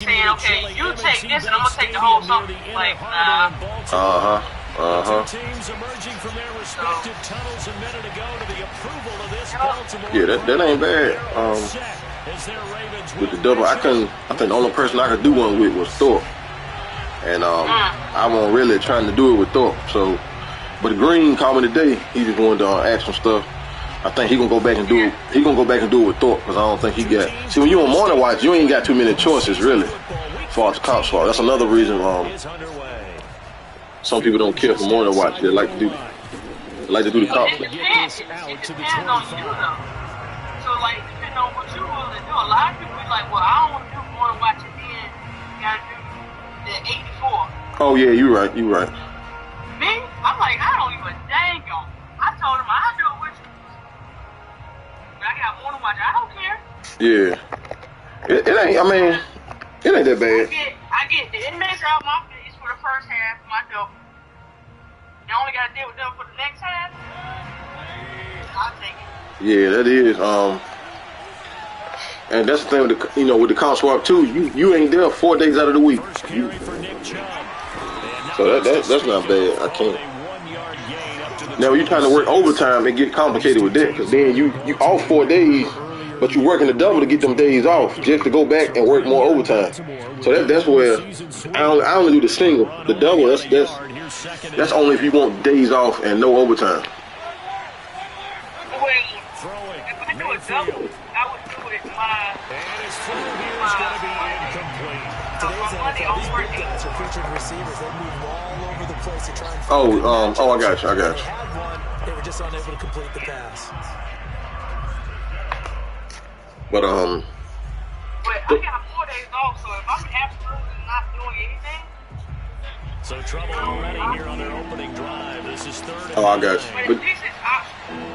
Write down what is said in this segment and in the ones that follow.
saying, okay, you take this and I'm gonna take the whole something. Like, nah. Two teams emerging from their respective tunnels a minute ago to the approval of this Baltimore. Yeah, that ain't bad. With the double, I think the only person I could do one with was Thorpe, and I wasn't really trying to do it with Thorpe. So, but Green called me today. He just wanted to ask some stuff. I think he gonna go back and do it. He gonna go back and do it with Thorpe because I don't think he got. See, when you on morning watch, you ain't got too many choices really, as far as cops fault. That's another reason. Some people don't care for morning watch. They like to do the cops. It depends on you though. So like, depending on what you want to do, a lot of people be like, well, I don't want to do morning watch and then you gotta do the 84. Oh yeah, you right. Me, I'm like, I don't even dang on. I told him I'll do it with you. But I got morning watch. I don't care. Yeah. It ain't. I mean, it ain't that bad. I get the inmates out my face for the first half of my double. You only got to deal with them for the next half. I'll take it. Yeah, that is. And that's the thing with the with the comp swap too. You ain't there 4 days out of the week. So that's not bad. I can't. Now when you trying to work overtime, it get complicated with that because then you off 4 days, but you working the double to get them days off just to go back and work more overtime. So that's where I only do the single. The double that's only if you want days off and no overtime. Well, if I do a double, I would do it my Monday on working. Oh, I got you. They were just unable to complete the pass. But I got 4 days off, so if I'm absolutely not doing anything. So trouble already here on their opening drive. This is third. Oh, I got you. But this is optional.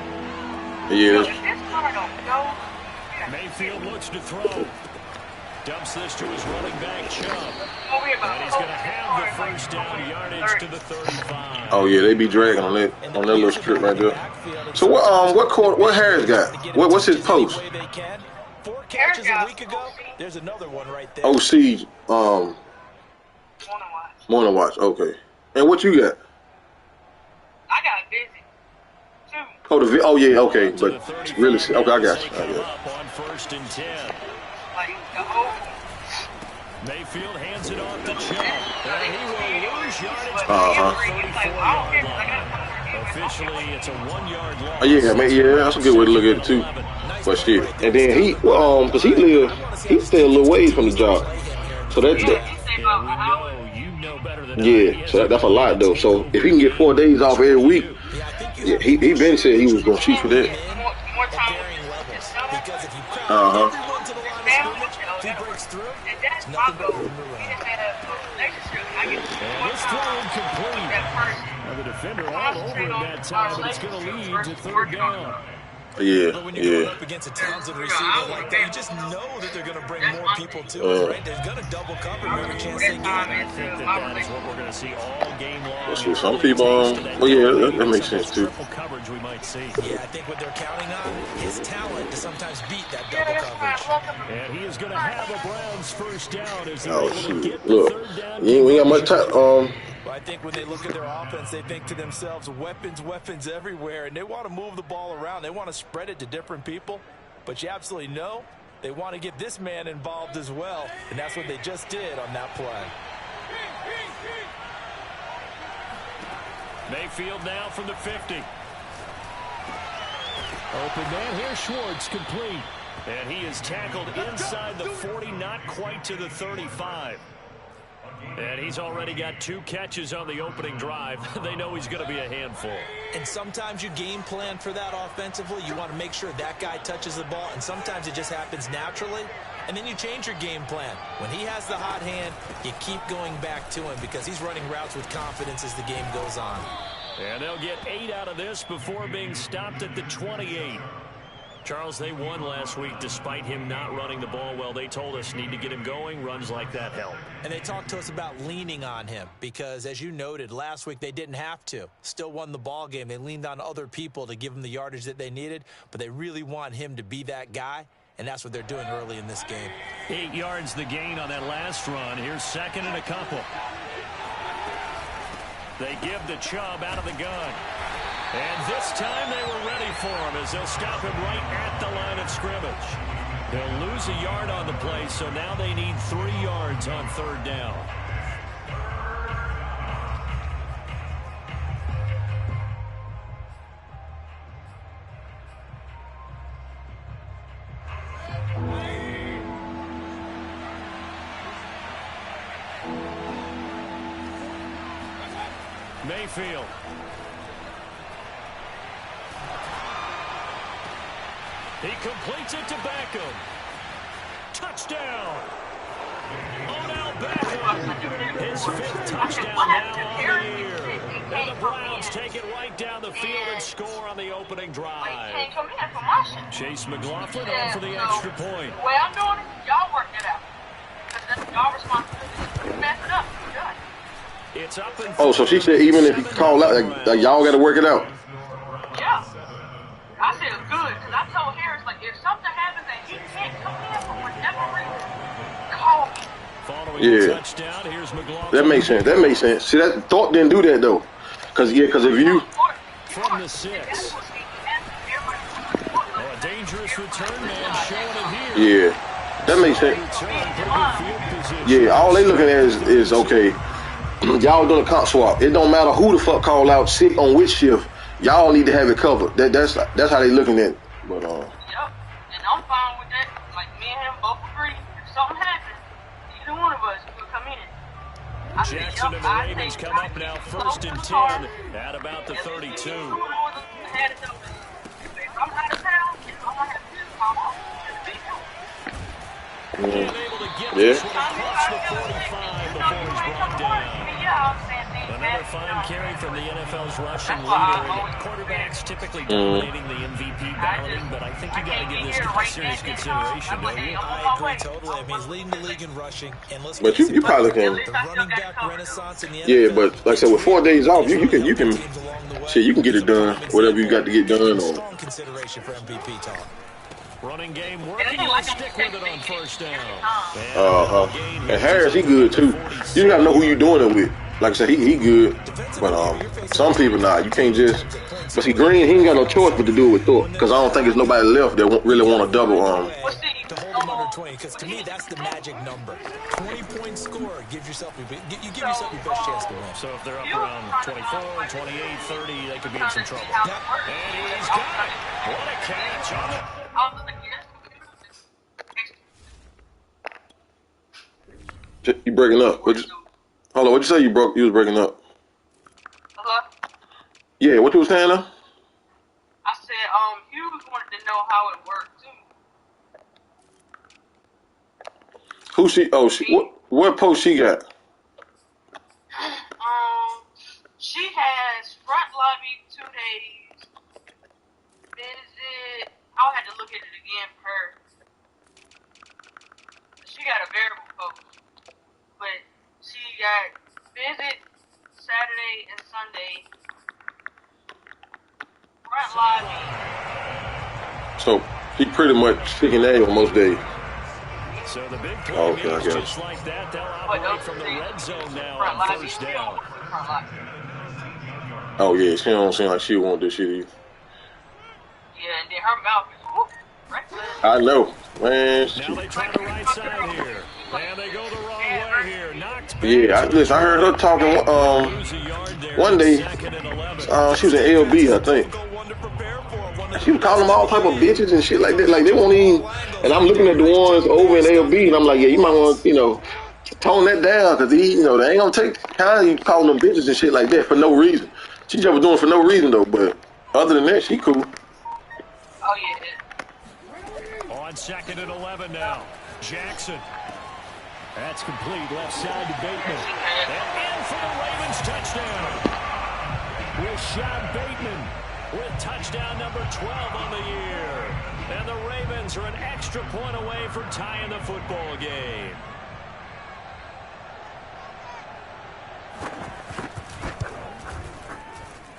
Yeah. This part don't go. Mayfield looks to throw. Dumps this to his running back, Chubb. And he's going to have the first down yardage to the 35. Oh yeah, they be dragging on that little strip right there. So what Harris got? What's his post? 4 catches a week ago. There's another one right there. OC morning watch. Okay. And what you got? I got a busy. 2. Oh yeah, okay. But really, okay, I got you. On first and 10. Like the whole. Mayfield hands it off to Chubb. And he will lose yardage. Officially, it's a 1-yard loss. Yeah, that's a good way to look at it too. But shit, and then because he stay a little ways from the job, so so that's a lot though. So if he can get 4 days off every week, yeah, he been said he was gonna shoot for that. More time. He breaks through. And that's my goal. He just had a relationship. I get more time with that person. Now the defender all over in that time, but it's going to lead to third down. But when you're going up against a talented receiver like that, you just know that they're going to bring more people to it, right? They're going to double cover every chance they get. I think that is what we're going to see all game long. See, some people, that makes sense too. Coverage we might see. Yeah, I think what they're counting on is talent to sometimes beat that double coverage. And he is going to have a Browns first down as shoot. Look, you ain't got much time. I think when they look at their offense, they think to themselves, weapons everywhere, and they want to move the ball around. They want to spread it to different people, but you absolutely know they want to get this man involved as well, and that's what they just did on that play. Mayfield now from the 50. Open man here, Schwartz complete. And he is tackled inside the 40, not quite to the 35. And he's already got 2 catches on the opening drive. They know he's going to be a handful. And sometimes you game plan for that offensively. You want to make sure that guy touches the ball, and sometimes it just happens naturally. And then you change your game plan. When he has the hot hand, you keep going back to him because he's running routes with confidence as the game goes on. And they'll get 8 out of this before being stopped at the 28. Charles, they won last week despite him not running the ball well. They told us need to get him going. Runs like that help. And they talked to us about leaning on him because, as you noted, last week they didn't have to. Still won the ball game. They leaned on other people to give them the yardage that they needed, but they really want him to be that guy. and that's what they're doing early in this game. 8 yards the gain on that last run. Here's second and a couple. They give the Chubb out of the gun. And this time they were ready for him as they'll stop him right at the line of scrimmage. They'll lose a yard on the play, so now they need 3 yards on third down. Mayfield. He completes it to Beckham. Touchdown. Odell Beckham. His 5th touchdown now on the year. And the Browns take it right down the field and score on the opening drive. Chase McLaughlin on for the extra point. The way I'm doing it, y'all work it out. Because that's y'all responsibility. You mess it up, you're done. It's up and oh, so she said even if you call out, like y'all got to work it out. Yeah. I said it's good because I told Harris, like, if something happens and he can't come in for whatever reason, call me. Following the touchdown, here's McLaughlin. That makes sense. That makes sense. See, that Thorpe didn't do that though, because if you from the 6. A dangerous return man showing it here. Yeah, that makes sense. Yeah, all they looking at is okay. Y'all doing a comp swap. It don't matter who the fuck call out sick on which shift. Y'all need to have it covered. That's how they looking at it. But Yep. And I'm fine with that. Like me and him both agree. If something happens, either one of us will come in. Jackson and the Ravens come up now 1st and 10 at about the 32. If I'm out of town, I'm gonna have to call off. Being able to get this one across the 45 before he's brought down. Another fine carry from the NFL's rushing leader. Quarterbacks typically dominating the MVP balloting, but I think you got to give this guy serious consideration, don't you? I agree totally. I mean, he's leading the league in rushing. And let's but you probably can. The running back renaissance in the NFL. Yeah, but like I said, with 4 days off, you can shit, you can get it done. Whatever you got to get done on. Strong consideration for MVP talk. Running game working. He'll stick with it on 1st down. And Harris, he good too. You gotta know who you doing it with. Like I said, he good. But some people not. You can't just. But see, Green, he ain't got no choice but to do it with Thorpe, because I don't think there's nobody left that really want to double. To hold him under 20, because to me that's the magic number. 20-point score gives yourself you give yourself your best chance to win. So if they're up around 24, 28, 30, they could be in some trouble. And he's got it. What a catch on it. You breaking up? Hold on, what'd you say? You was breaking up. Hello? Yeah, what you was saying now? I said, Hughes wanted to know how it worked too. Who she? Oh, what post she got? She has front lobby 2 days. Visit. I'll have to look at it again for her. She got a variable post, but she got visit Saturday and Sunday. Front lobby. So he pretty much chicken egg on most days. So the big play is just like that. They'll operate from the red zone now on 1st down. Oh yeah, she don't seem like she won't do shit either. Yeah, and then her mouth is reckless. I know, man. Now they try the right side here. And they go the wrong way here. Knocked back. Yeah, I heard her talking one day. She was in LB, I think. She was calling them all type of bitches and shit like that. Like they won't even. And I'm looking at the ones over in LB, and I'm like, yeah, you might want to, tone that down, because they ain't gonna take time you calling them bitches and shit like that for no reason. She just was doing it for no reason though. But other than that, she cool. Oh yeah. On 2nd and 11 now, Jackson. That's complete, left side to Bateman. And in for the Ravens touchdown. Rashad Bateman with touchdown number 12 on the year. And the Ravens are an extra point away from tying the football game.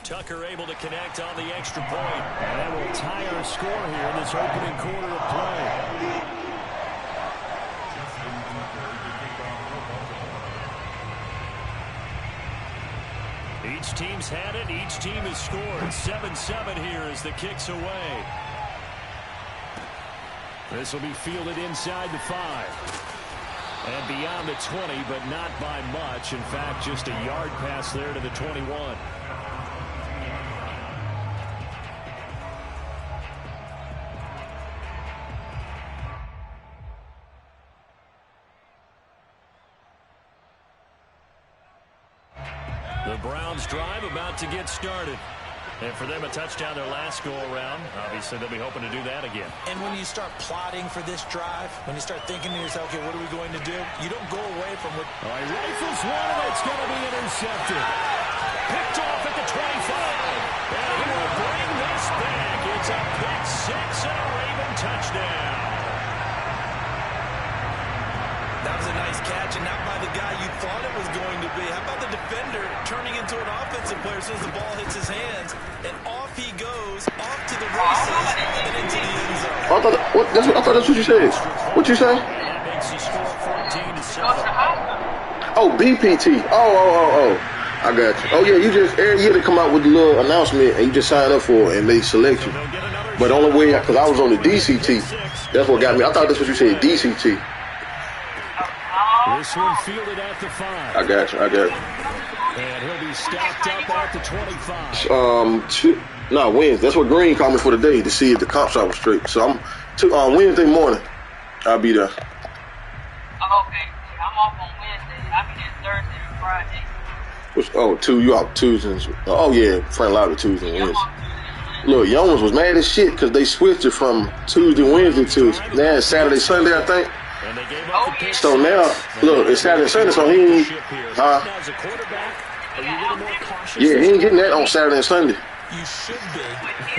Tucker able to connect on the extra point. And that will tie our score here in this opening quarter of play. Each team's had it. Each team has scored. 7-7 here as the kick's away. This will be fielded inside the 5. And beyond the 20, but not by much. In fact, just a yard pass there to the 21. The Browns drive about to get started. And for them, a touchdown their last go-around. Obviously, they'll be hoping to do that again. And when you start plotting for this drive, when you start thinking to yourself, okay, what are we going to do? You don't go away from what... All right, rifles one, and it's going to be intercepted. Picked off at the 25. And he will bring this back. It's a pick 6 and a Raven touchdown. That was a nice catch, and not by the guy you thought it was going to be. How about the defender turning into an offensive player as soon as the ball hits his hands, and off he goes, off to the races, and into the end zone. I thought that's what you said. What you say? That makes the score 14-7. Oh, BPT. Oh. I got you. Oh, yeah, you just, every year they come out with the little announcement, and you just sign up for it, and they select you. But the only way, because I was on the DCT, that's what got me. I thought that's what you said, DCT. This one fielded at the 5. I got you. And he'll be stopped up at the 25. Wednesday. That's what Green called me for today to see if the comp shot was straight. So I'm Wednesday morning. I'll be there. Okay. I'm off on Wednesday. I'll be there Thursday and Friday. You off Tuesdays? Oh yeah, Frank Lobby Tuesday and Wednesday. Look, Young's was mad as shit because they switched it from Tuesday, Wednesday to now it's Saturday, Sunday, I think. So now, look, it's Saturday, Sunday, so he ain't, he ain't getting that on Saturday and Sunday. You should be,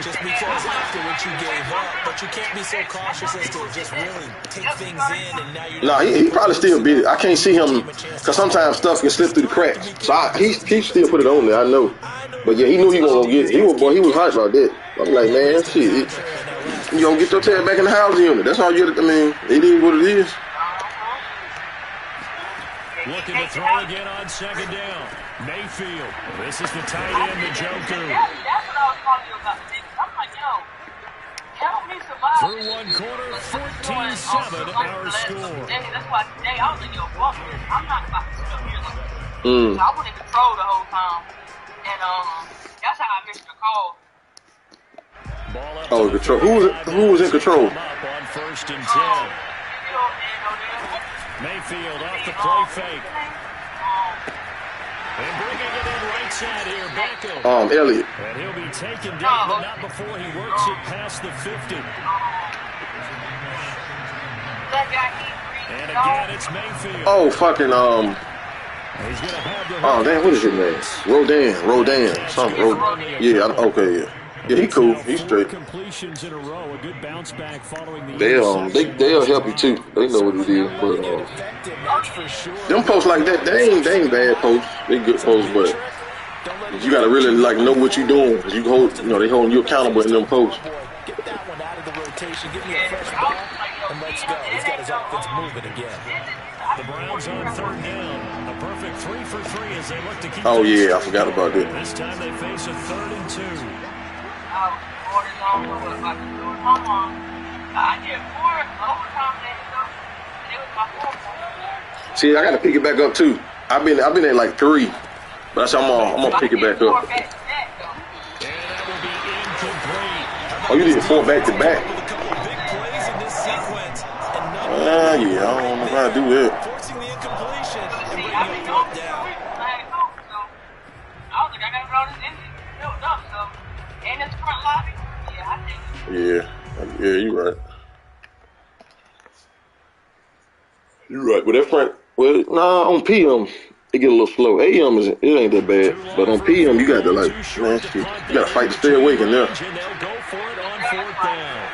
just because after what you gave up, but you can't be so cautious as to just really take things in, and now you're... Nah, he probably still beat it. I can't see him, because sometimes stuff can slip through the cracks. So he still put it on there, I know. But yeah, he knew he was going to get it. He was hyped about that. I'm like, man, shit. You going to get your tail back in the housing unit. That's all you, it is what it is. Looking to throw again on second down. Mayfield. This is the tight end, the Joker. That's what I was talking about. I'm like, help me survive. Through one quarter, 14-7 our score. That's why today I was like, fuck this. I'm not about to sit up here. So I was in control the whole time. And that's how I missed the call. Control. Who was in control? Up on 1st and 10. Mayfield off the play fake. And bringing it in right side here, Beckham. Elliott. And he'll be taken down, but not before he works it past the 50. And again, it's Mayfield. Oh, fucking, He's gonna have damn, what is his name? Rodan. Something. Okay, yeah. Yeah, he cool. He's straight. Completions in a row, a good bounce back following the they'll help you too. They know what it is. But them posts like that, they ain't bad posts. They good posts, but you gotta really know what you're doing. Cause they holding you accountable in them posts. Get that one out of the rotation. Give me a fresh ball, and let's go. He's got his offense moving again. The Browns on 3rd down. A perfect 3 for 3 as they look to keep. Oh yeah, I forgot about that. This time they face a 3rd and 2. See, I gotta pick it back up too. I've been at like 3, but I said I'm gonna pick it back up. Oh, you did 4 back to back. Yeah, I don't know how to do that. Forcing the incompletion and bringing the ball down. I was like, I gotta run this engine built up, so and it's front lobby. Yeah, you're right. You're right. But that front, on PM, it get a little slow. AM it ain't that bad, but on PM you got to you got to fight to stay awake in there. They'll go for it on 4th down.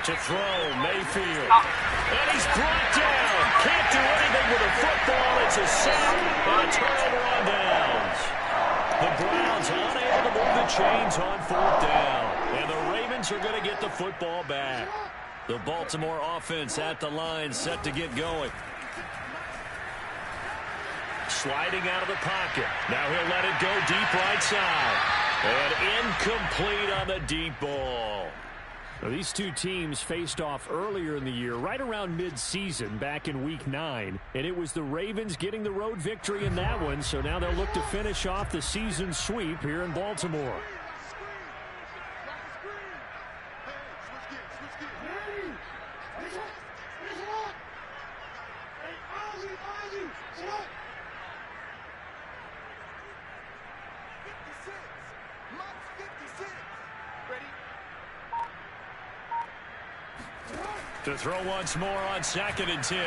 To throw, Mayfield, and he's brought down. Can't do anything with a football. It's a sack and a turnover on downs. The Browns unable to Ravens on 4th down. And the Ravens are going to get the football back. The Baltimore offense at the line, set to get going. Sliding out of the pocket. Now he'll let it go deep right side. And incomplete on the deep ball. Now, these two teams faced off earlier in the year, right around mid-season, back in Week 9. And it was the Ravens getting the road victory in that one, so now they'll look to finish off the season sweep here in Baltimore. To throw once more on 2nd and 10.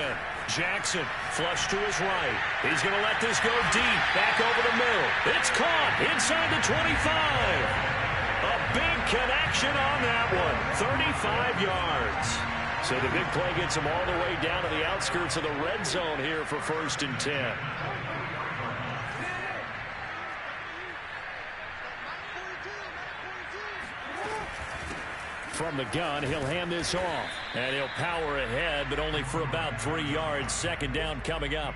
Jackson flush to his right. He's going to let this go deep. Back over the middle. It's caught inside the 25. A big connection on that one. 35 yards. So the big play gets him all the way down to the outskirts of the red zone here for 1st and 10. From the gun, he'll hand this off. And he'll power ahead, but only for about 3 yards. 2nd down coming up.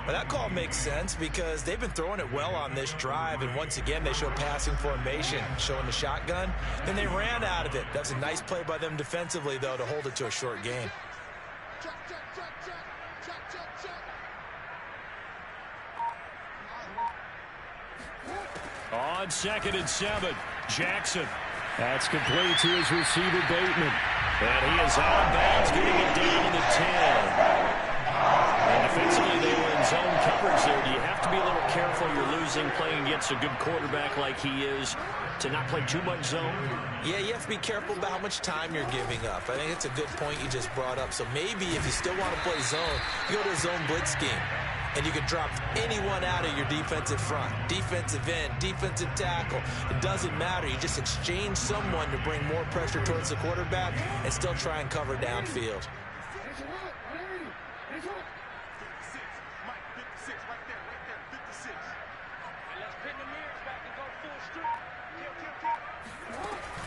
Well, that call makes sense because they've been throwing it well on this drive, and once again they show passing formation, showing the shotgun. Then they ran out of it. That's a nice play by them defensively, though, to hold it to a short gain. On 2nd and 7, Jackson. That's complete to his receiver, Bateman. And he is out of bounds, getting it down to the 10. And defensively, they were in zone coverage there. Do you have to be a little careful? You're losing, playing against a good quarterback like he is, to not play too much zone? Yeah, you have to be careful about how much time you're giving up. I think it's a good point you just brought up. So maybe if you still want to play zone, you go to a zone blitz scheme. And you can drop anyone out of your defensive front. Defensive end, defensive tackle. It doesn't matter. You just exchange someone to bring more pressure towards the quarterback and still try and cover downfield.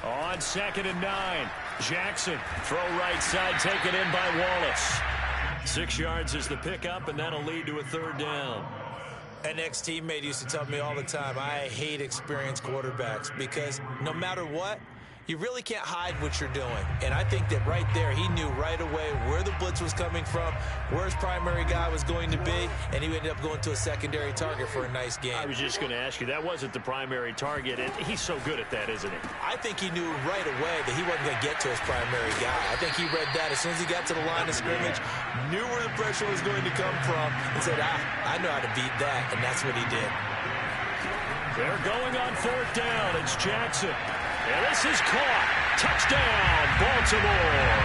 On 2nd and 9, Jackson. Throw right side, taken in by Wallace. 6 yards is the pickup, and that'll lead to a 3rd down. An ex-teammate used to tell me all the time, I hate experienced quarterbacks because no matter what, you really can't hide what you're doing. And I think that right there, he knew right away where the blitz was coming from, where his primary guy was going to be, and he ended up going to a secondary target for a nice game. I was just going to ask you, that wasn't the primary target, and he's so good at that, isn't he? I think he knew right away that he wasn't going to get to his primary guy. I think he read that as soon as he got to the line of scrimmage, knew where the pressure was going to come from, and said, I know how to beat that, and that's what he did. They're going on 4th down. It's Jackson. And this is caught. Touchdown, Baltimore.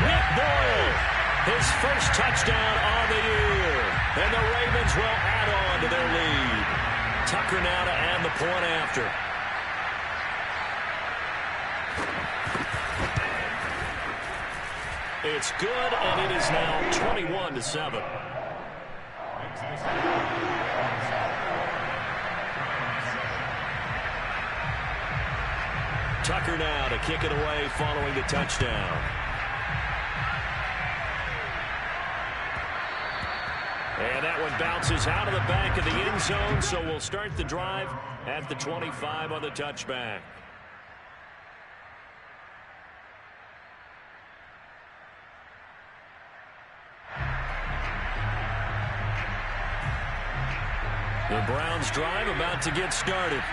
Nick Boyle, his first touchdown on the year. And the Ravens will add on to their lead. Tucker now to add the point after. It's good, and it is now 21-7. Tucker now to kick it away following the touchdown. And that one bounces out of the back of the end zone, so we'll start the drive at the 25 on the touchback. The Browns drive about to get started.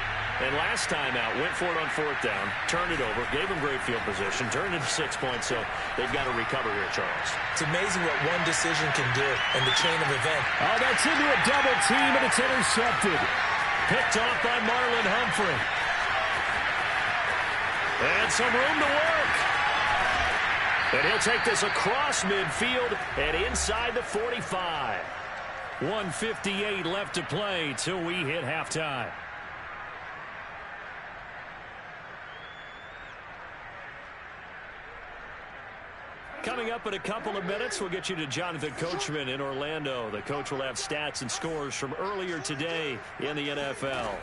And last time out, went for it on 4th down, turned it over, gave them great field position, turned it 6 points, so they've got to recover here, Charles. It's amazing what one decision can do in the chain of events. Oh, that's into a double team, and it's intercepted. Picked off by Marlon Humphrey. And some room to work. And he'll take this across midfield and inside the 45. 1:58 left to play till we hit halftime. Coming up in a couple of minutes, we'll get you to Jonathan Coachman in Orlando. The coach will have stats and scores from earlier today in the NFL.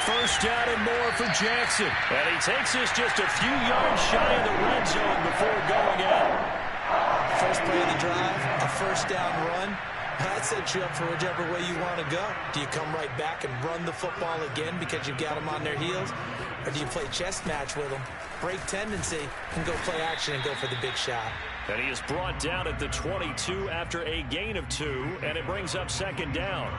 first down and more for Jackson. And he takes this just a few yards shy of the red zone before going out. First play of the drive, a first down run. That sets you up for whichever way you want to go. Do you come right back and run the football again because you've got them on their heels? Or do you play chess match with them, break tendency, and go play action and go for the big shot? And he is brought down at the 22 after a gain of 2, and it brings up second down.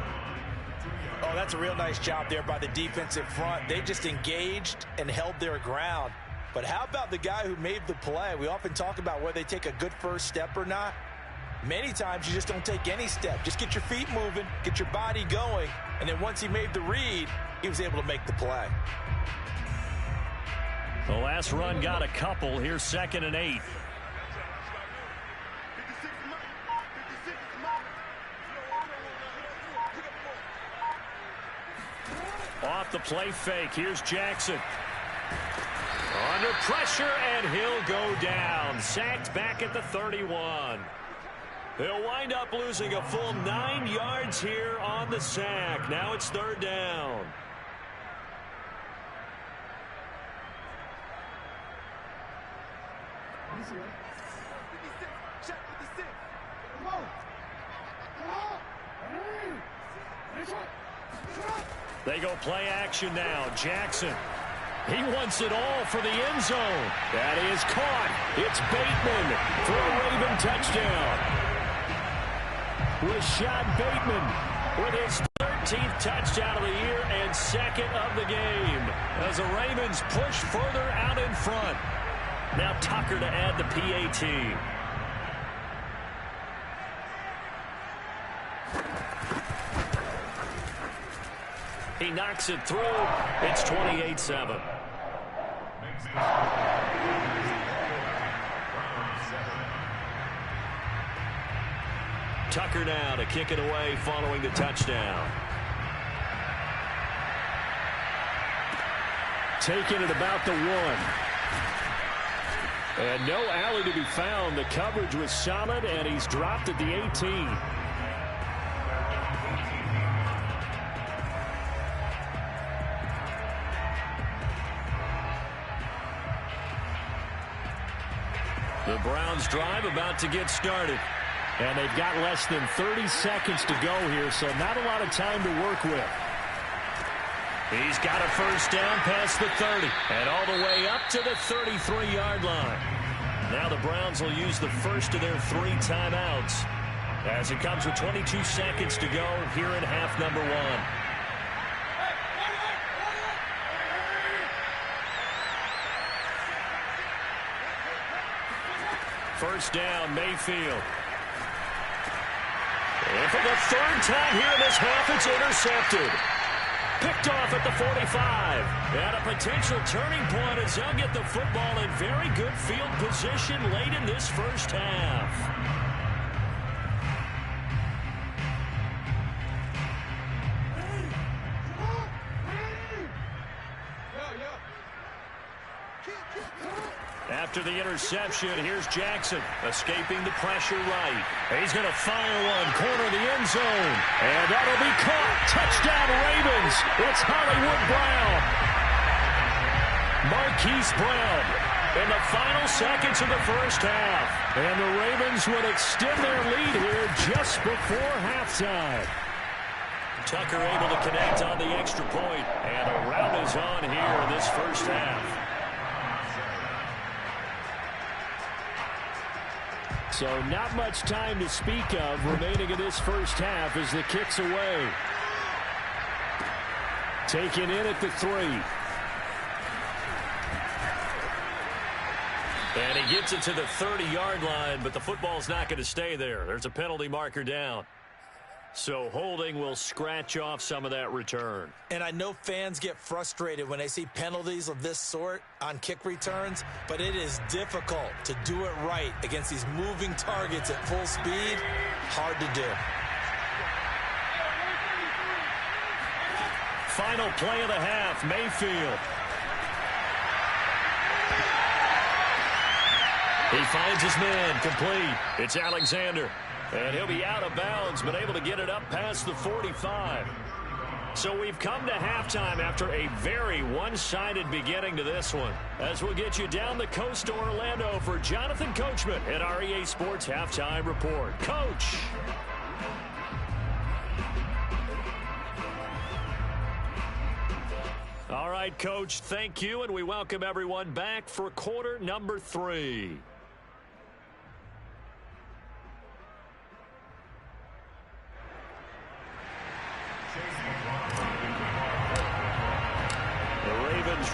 Oh, that's a real nice job there by the defensive front. They just engaged and held their ground. But how about the guy who made the play? We often talk about whether they take a good first step or not. Many times you just don't take any step. Just get your feet moving, get your body going, and then once he made the read, he was able to make the play. The last run got a couple. Here's 2nd and 8. Off the play fake. Here's Jackson. Under pressure, and he'll go down. Sacked back at the 31. They'll wind up losing a full 9 yards here on the sack. Now it's 3rd down. They go play action now. Jackson. He wants it all for the end zone. That is caught. It's Bateman for a Raven touchdown. Rashad Bateman with his 13th touchdown of the year and 2nd of the game as the Ravens push further out in front. Now Tucker to add the PAT. He knocks it through. It's 28-7. Tucker now to kick it away following the touchdown. Taking it about the 1. And no alley to be found. The coverage was solid, and he's dropped at the 18. The Browns drive about to get started. And they've got less than 30 seconds to go here, so not a lot of time to work with. He's got a first down past the 30 and all the way up to the 33-yard line. Now the Browns will use the first of their 3 timeouts as it comes with 22 seconds to go here in half number 1. First down, Mayfield. And for the 3rd time here in this half, it's intercepted. Picked off at the 45. And a potential turning point as they'll get the football in very good field position late in this first half. After the interception, here's Jackson escaping the pressure right. He's going to fire one, corner the end zone. And that'll be caught. Touchdown Ravens. It's Hollywood Brown. Marquise Brown in the final seconds of the first half. And the Ravens would extend their lead here just before halftime. Tucker able to connect on the extra point. And a rout is on here in this first half. So not much time to speak of remaining in this first half as the kick's away. Taken in at the 3. And he gets it to the 30-yard line, but the football's not going to stay there. There's a penalty marker down. So holding will scratch off some of that return. And I know fans get frustrated when they see penalties of this sort on kick returns, but it is difficult to do it right against these moving targets at full speed. Hard to do. Final play of the half, Mayfield. He finds his man, complete. It's Alexander. And he'll be out of bounds, but able to get it up past the 45. So we've come to halftime after a very one-sided beginning to this one. As we'll get you down the coast to Orlando for Jonathan Coachman at our EA Sports Halftime Report. Coach. All right, Coach, thank you, and we welcome everyone back for quarter number 3.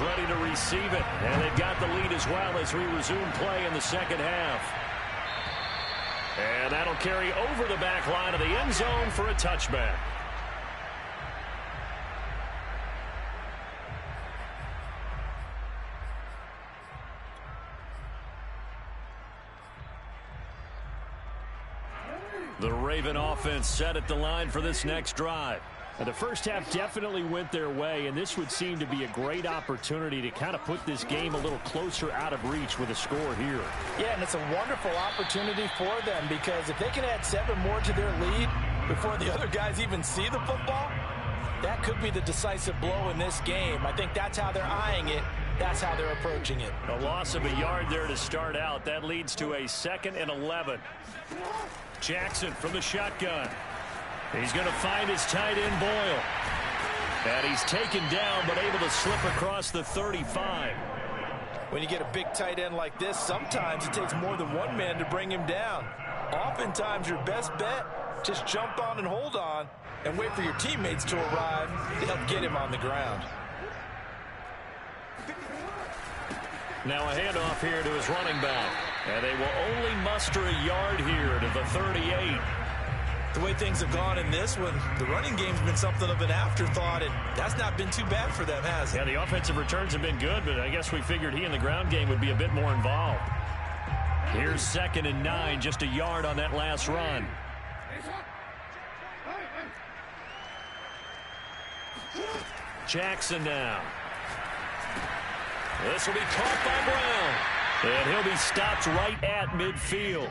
Ready to receive it, and they've got the lead as well as we resume play in the second half. And that'll carry over the back line of the end zone for a touchback. The Raven offense set at the line for this next drive. And the first half definitely went their way, and this would seem to be a great opportunity to kind of put this game a little closer out of reach with a score here. Yeah, and it's a wonderful opportunity for them because if they can add 7 more to their lead before the other guys even see the football, that could be the decisive blow in this game. I think that's how they're eyeing it. That's how they're approaching it. A loss of a yard there to start out. That leads to a 2nd and 11. Jackson from the shotgun. He's going to find his tight end, Boyle. And he's taken down, but able to slip across the 35. When you get a big tight end like this, sometimes it takes more than one man to bring him down. Oftentimes, your best bet, just jump on and hold on and wait for your teammates to arrive to help get him on the ground. Now a handoff here to his running back. And they will only muster a yard here to the 38. The way things have gone in this one, the running game's been something of an afterthought, and that's not been too bad for them, has it? Yeah, the offensive returns have been good, but I guess we figured he in the ground game would be a bit more involved. Here's 2nd and 9, just a yard on that last run. Jackson now. This will be caught by Brown, and he'll be stopped right at midfield.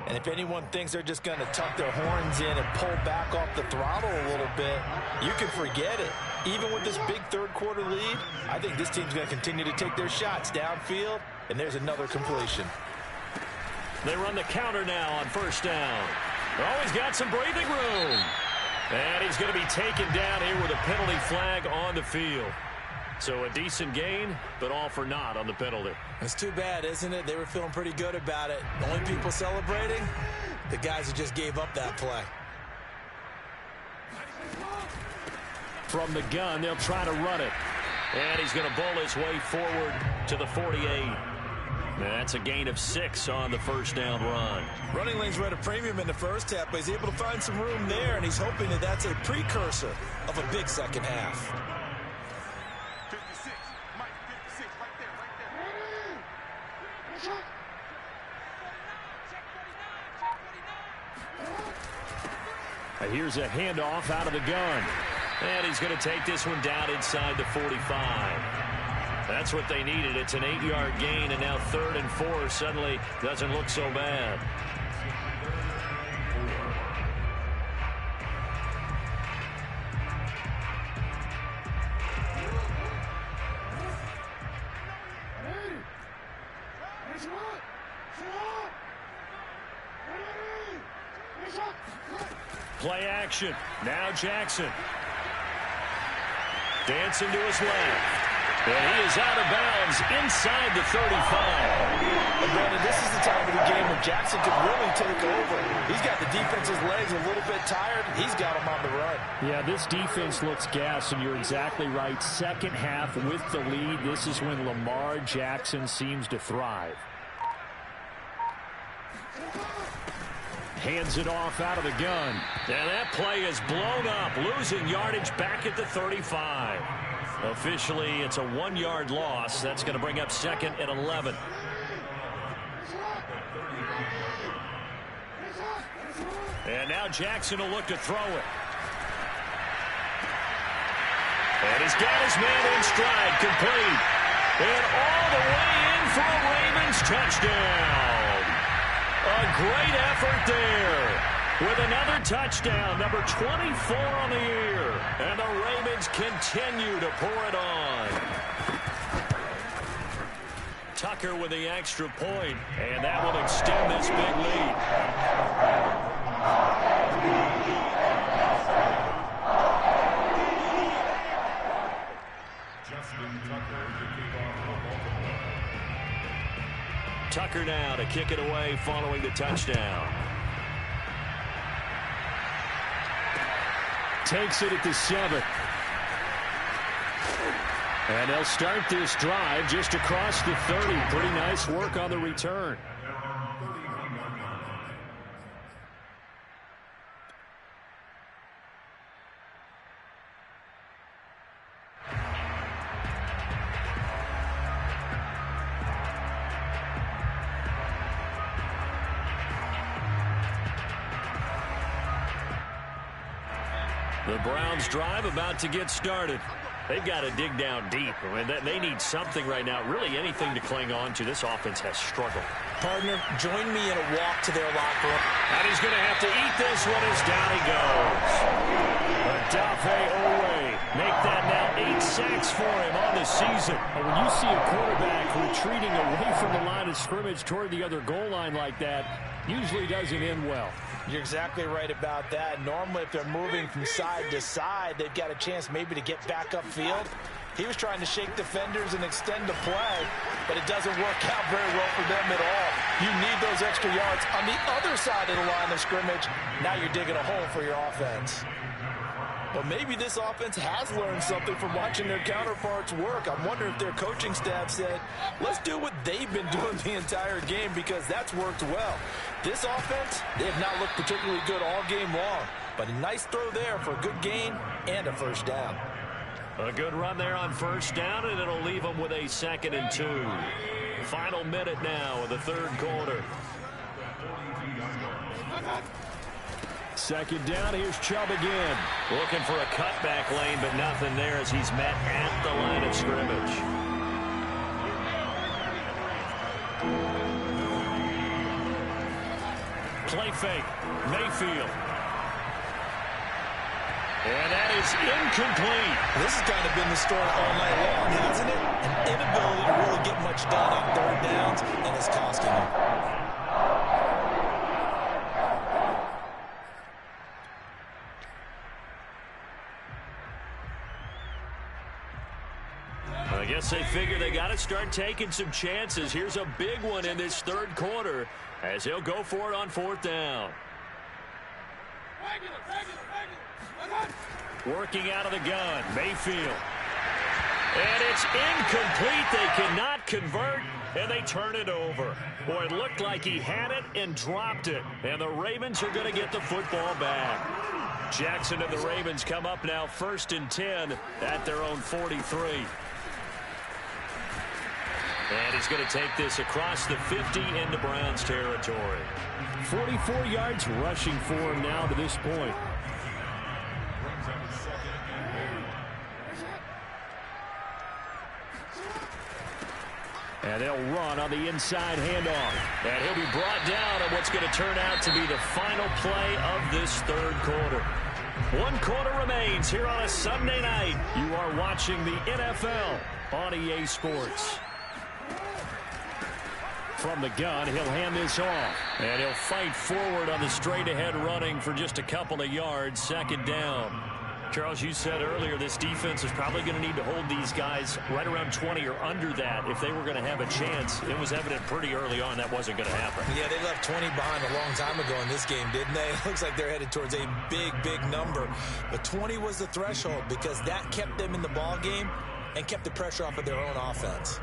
And if anyone thinks they're just going to tuck their horns in and pull back off the throttle a little bit, you can forget it. Even with this big third-quarter lead, I think this team's going to continue to take their shots downfield, and there's another completion. They run the counter now on 1st down. Oh, he's got some breathing room. And he's going to be taken down here with a penalty flag on the field. So a decent gain, but all for naught on the penalty. It's too bad, isn't it? They were feeling pretty good about it. The only people celebrating, the guys who just gave up that play. From the gun, they'll try to run it. And he's going to bowl his way forward to the 48. That's a gain of 6 on the 1st down run. Running lanes were at a premium in the first half, but he's able to find some room there, and he's hoping that that's a precursor of a big second half. Here's a handoff out of the gun. And he's going to take this one down inside the 45. That's what they needed. It's an 8-yard gain, and now 3rd and 4 suddenly doesn't look so bad. Play action. Now Jackson. Dancing to his left. And he is out of bounds inside the 35. And Brandon, this is the time of the game when Jackson could really take over. He's got the defense's legs a little bit tired. He's got him on the run. Yeah, this defense looks gassed, and you're exactly right. Second half with the lead, this is when Lamar Jackson seems to thrive. Hands it off out of the gun. And that play is blown up, losing yardage back at the 35. Officially, it's a 1-yard loss. That's going to bring up 2nd and 11. And now Jackson will look to throw it. And he's got his man in stride, complete. And all the way in for a Ravens touchdown. A great effort there. with another touchdown, number 24 on the year. And the Ravens continue to pour it on. Tucker with the extra point, and that will extend this big lead. Tucker now to kick it away following the touchdown. Takes it at the 7. And they'll start this drive just across the 30. Pretty nice work on the return. The Browns drive about to get started. They've got to dig down deep. I mean, they need something right now, really anything to cling on to. This offense has struggled. Partner, join me in a walk to their locker room. And he's going to have to eat this one as down he goes. Odafe Oweh make that now 8 sacks for him on the season. And when you see a quarterback retreating away from the line of scrimmage toward the other goal line like that, usually doesn't end well. You're exactly right about that. Normally, if they're moving from side to side, they've got a chance maybe to get back upfield. He was trying to shake defenders and extend the play, but it doesn't work out very well for them at all. You need those extra yards on the other side of the line of scrimmage. Now you're digging a hole for your offense. But maybe this offense has learned something from watching their counterparts work. I'm wondering if their coaching staff said, let's do what they've been doing the entire game, because that's worked well. This offense, they have not looked particularly good all game long. But a nice throw there for a good gain and a first down. A good run there on first down, and it'll leave them with a 2nd and 2. Final minute now of the third quarter. 2nd down, here's Chubb again. Looking for a cutback lane, but nothing there as he's met at the line of scrimmage. Play fake, Mayfield. And that is incomplete. This has kind of been the story all night long, hasn't it? An inability to really get much done on third downs, and it's costing them. I guess they figure they got to start taking some chances. Here's a big one in this third quarter as he'll go for it on 4th down. Working out of the gun, Mayfield. And it's incomplete. They cannot convert, and they turn it over. Boy, it looked like he had it and dropped it. And the Ravens are going to get the football back. Jackson and the Ravens come up now 1st and 10 at their own 43. And he's going to take this across the 50 into Browns territory. 44 yards rushing for him now to this point. And they'll run on the inside handoff. And he'll be brought down on what's going to turn out to be the final play of this third quarter. 1 quarter remains here on a Sunday night. You are watching the NFL on EA Sports. From the gun, he'll hand this off. And he'll fight forward on the straight-ahead running for just a couple of yards. 2nd down. Charles, you said earlier this defense is probably going to need to hold these guys right around 20 or under that if they were going to have a chance. It was evident pretty early on that wasn't going to happen. Yeah, they left 20 behind a long time ago in this game, didn't they? It looks like they're headed towards a big, big number. But 20 was the threshold because that kept them in the ball game and kept the pressure off of their own offense.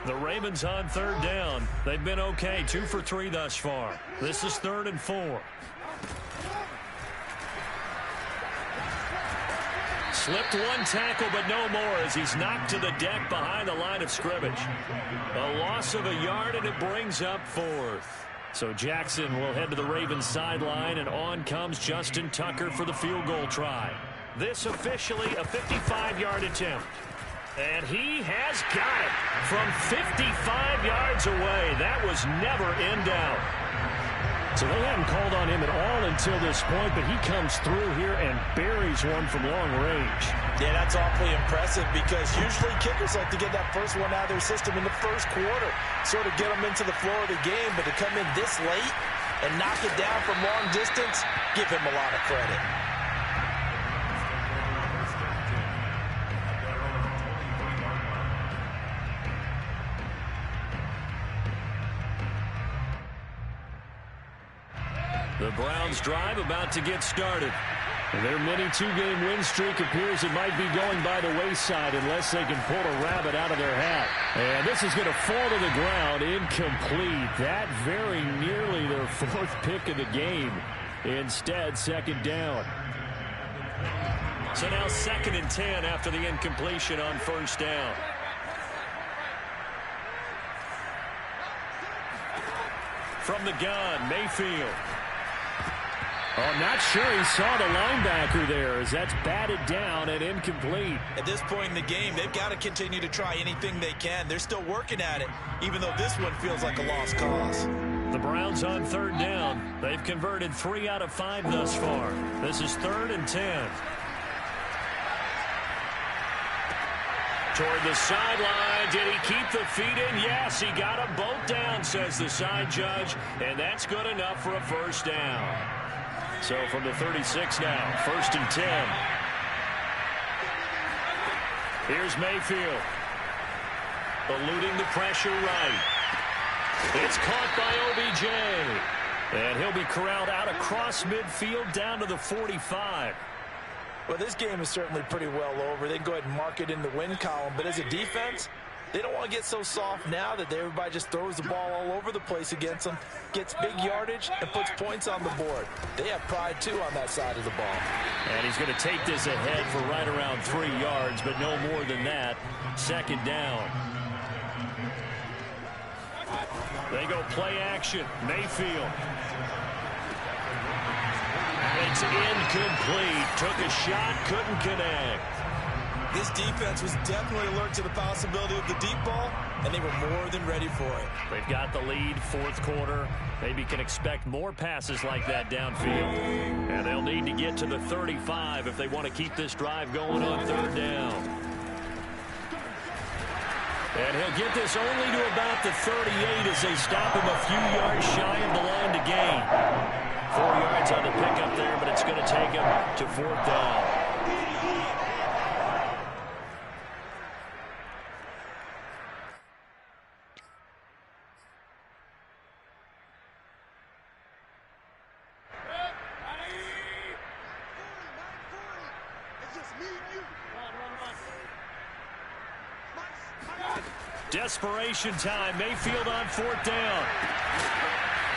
The Ravens on 3rd down. They've been okay, 2 for 3 thus far. This is 3rd and 4. Slipped one tackle, but no more as he's knocked to the deck behind the line of scrimmage. A loss of a yard, and it brings up 4th. So Jackson will head to the Ravens sideline, and on comes Justin Tucker for the field goal try. This officially a 55-yard attempt. And he has got it from 55 yards away. That was never in doubt. So they hadn't called on him at all until this point, but he comes through here and buries one from long range. Yeah, that's awfully impressive because usually kickers like to get that first one out of their system in the first quarter, sort of get them into the flow of the game, but to come in this late and knock it down from long distance, give him a lot of credit. The Browns drive about to get started. And their mini two-game win streak appears it might be going by the wayside unless they can pull a rabbit out of their hat. And this is going to fall to the ground, incomplete. That very nearly their fourth pick of the game. Instead, second down. So now 2nd and 10 after the incompletion on first down. From the gun, Mayfield. Oh, not sure he saw the linebacker there as that's batted down and incomplete. At this point in the game, they've got to continue to try anything they can. They're still working at it, even though this one feels like a lost cause. The Browns on 3rd down. They've converted 3 out of 5 thus far. This is 3rd and 10. Toward the sideline. Did he keep the feet in? Yes, he got them both down, says the side judge, and that's good enough for a first down. So from the 36 now, 1st and 10. Here's Mayfield. Eluding the pressure right. It's caught by OBJ. And he'll be corralled out across midfield down to the 45. Well, this game is certainly pretty well over. They can go ahead and mark it in the win column. But as a defense, they don't want to get so soft now that everybody just throws the ball all over the place against them, gets big yardage, and puts points on the board. They have pride, too, on that side of the ball. And he's going to take this ahead for right around 3 yards, but no more than that. 2nd down. They go play action. Mayfield. It's incomplete. Took a shot, couldn't connect. This defense was definitely alert to the possibility of the deep ball, and they were more than ready for it. They've got the lead, 4th quarter. Maybe can expect more passes like that downfield. And they'll need to get to the 35 if they want to keep this drive going on 3rd down. And he'll get this only to about the 38 as they stop him a few yards shy of the line to gain. 4 yards on the pickup there, but it's going to take him to 4th down. Desperation time. Mayfield on 4th down.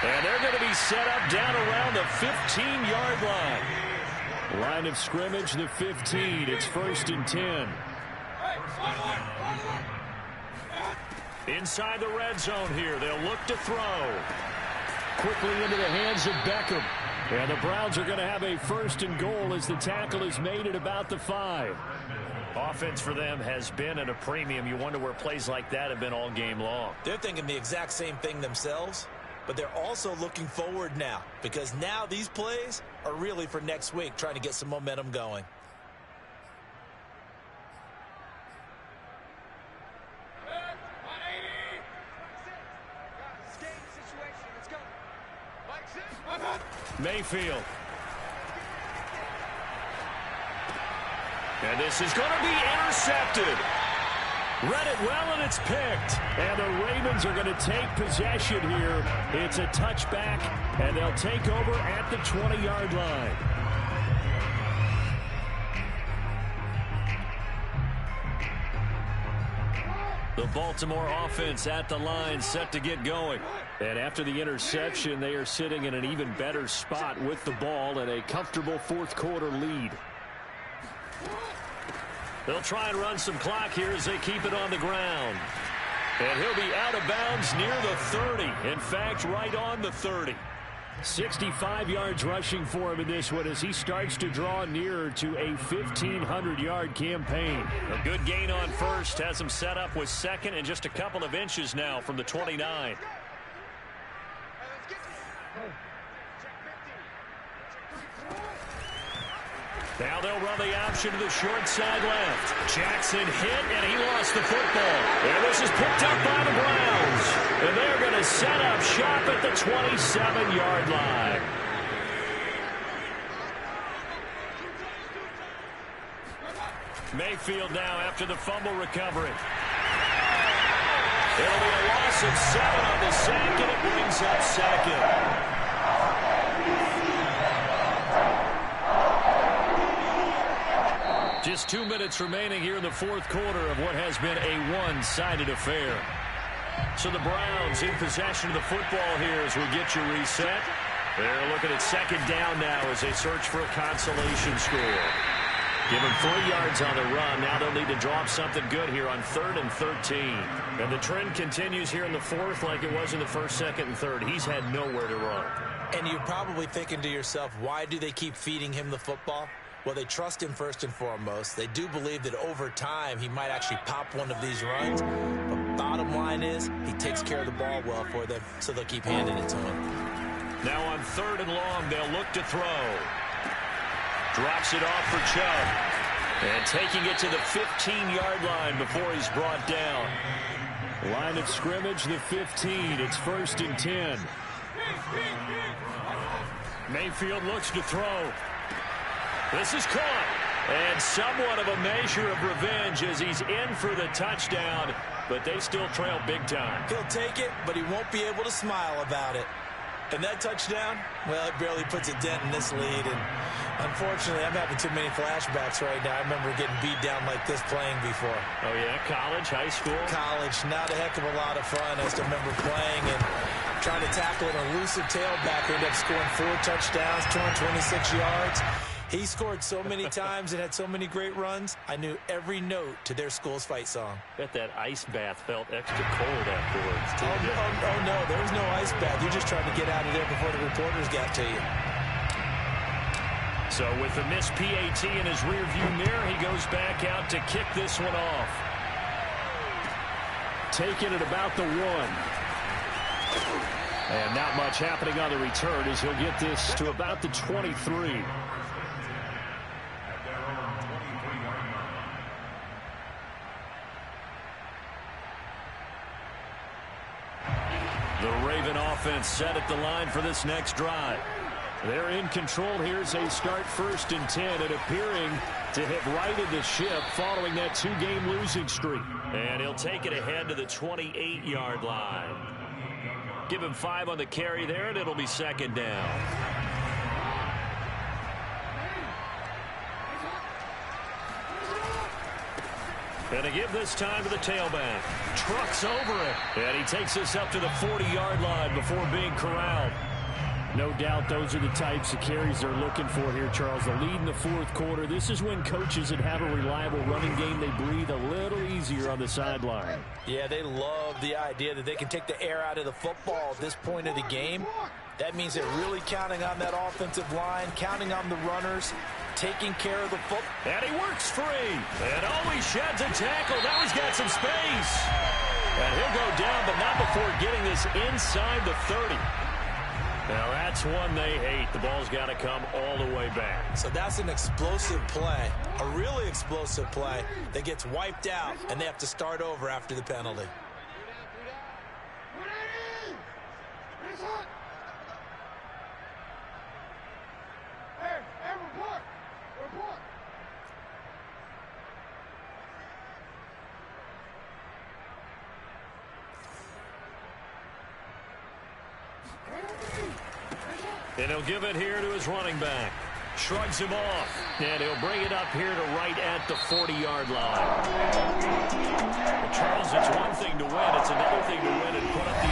And they're going to be set up down around the 15-yard line. Line of scrimmage, the 15. It's 1st and 10. Inside the red zone here. They'll look to throw. Quickly into the hands of Beckham. And the Browns are going to have a 1st and goal as the tackle is made at about the 5. Offense for them has been at a premium. You wonder where plays like that have been all game long. They're thinking the exact same thing themselves, but they're also looking forward now because now these plays are really for next week, trying to get some momentum going. Mayfield. And this is going to be intercepted. Read it well, and it's picked. And the Ravens are going to take possession here. It's a touchback, and they'll take over at the 20-yard line. The Baltimore offense at the line, set to get going. And after the interception, they are sitting in an even better spot with the ball and a comfortable 4th quarter lead. They'll try and run some clock here as they keep it on the ground. And he'll be out of bounds near the 30. In fact, right on the 30. 65 yards rushing for him in this one as he starts to draw nearer to a 1,500-yard campaign. A good gain on first has him set up with second and just a couple of inches now from the 29. Now they'll run the option to the short side left. Jackson hit, and he lost the football. And this is picked up by the Browns. And they're going to set up shop at the 27-yard line. Mayfield now after the fumble recovery. It'll be a loss of 7 on the sack, and it brings up second. Just 2 minutes remaining here in the fourth quarter of what has been a one-sided affair. So the Browns in possession of the football here as we get you reset. They're looking at second down now as they search for a consolation score. Give them 3 yards on the run. Now they'll need to drop something good here on 3rd and 13. And the trend continues here in the fourth like it was in the first, second, and third. He's had nowhere to run. And you're probably thinking to yourself, why do they keep feeding him the football? Well, they trust him first and foremost. They do believe that over time he might actually pop one of these runs. But bottom line is he takes care of the ball well for them, so they'll keep handing it to him. Now on 3rd and long, they'll look to throw. Drops it off for Chubb. And taking it to the 15-yard line before he's brought down. Line of scrimmage, the 15. It's 1st and 10. Mayfield looks to throw. This is caught. And somewhat of a measure of revenge as he's in for the touchdown. But they still trail big time. He'll take it, but he won't be able to smile about it. And that touchdown, well, it barely puts a dent in this lead. And unfortunately, I'm having too many flashbacks right now. I remember getting beat down like this playing before. Oh, yeah? College, high school? College. Not a heck of a lot of fun. I still remember playing and trying to tackle an elusive tailback who ended up scoring 4 touchdowns, 226 yards. He scored so many times and had so many great runs, I knew every note to their school's fight song. Bet that ice bath felt extra cold afterwards, too. Oh, no, there was no ice bath. You just tried to get out of there before the reporters got to you. So with the missed PAT in his rearview mirror, he goes back out to kick this one off. Taking it about the 1. And not much happening on the return as he'll get this to about the 23. The Raven offense set at the line for this next drive. They're in control here as they start 1st and 10 and appearing to have righted the ship following that 2-game losing streak. And he'll take it ahead to the 28-yard line. Give him 5 on the carry there, and it'll be second down. And to give this time to the tailback. Trucks over it. And he takes this up to the 40-yard line before being corralled. No doubt those are the types of carries they're looking for here, Charles. The lead in the fourth quarter. This is when coaches that have a reliable running game, they breathe a little easier on the sideline. Yeah, they love the idea that they can take the air out of the football at this point of the game. That means they're really counting on that offensive line, counting on the runners, taking care of the football. And he works free. And he sheds a tackle. Now he's got some space. And he'll go down, but not before getting this inside the 30. Now that's one they hate. The ball's got to come all the way back. So that's an explosive play, a really explosive play that gets wiped out, and they have to start over after the penalty. And he'll give it here to his running back. Shrugs him off. And he'll bring it up here to right at the 40-yard line. Well, Charles, it's one thing to win. It's another thing to win and put up the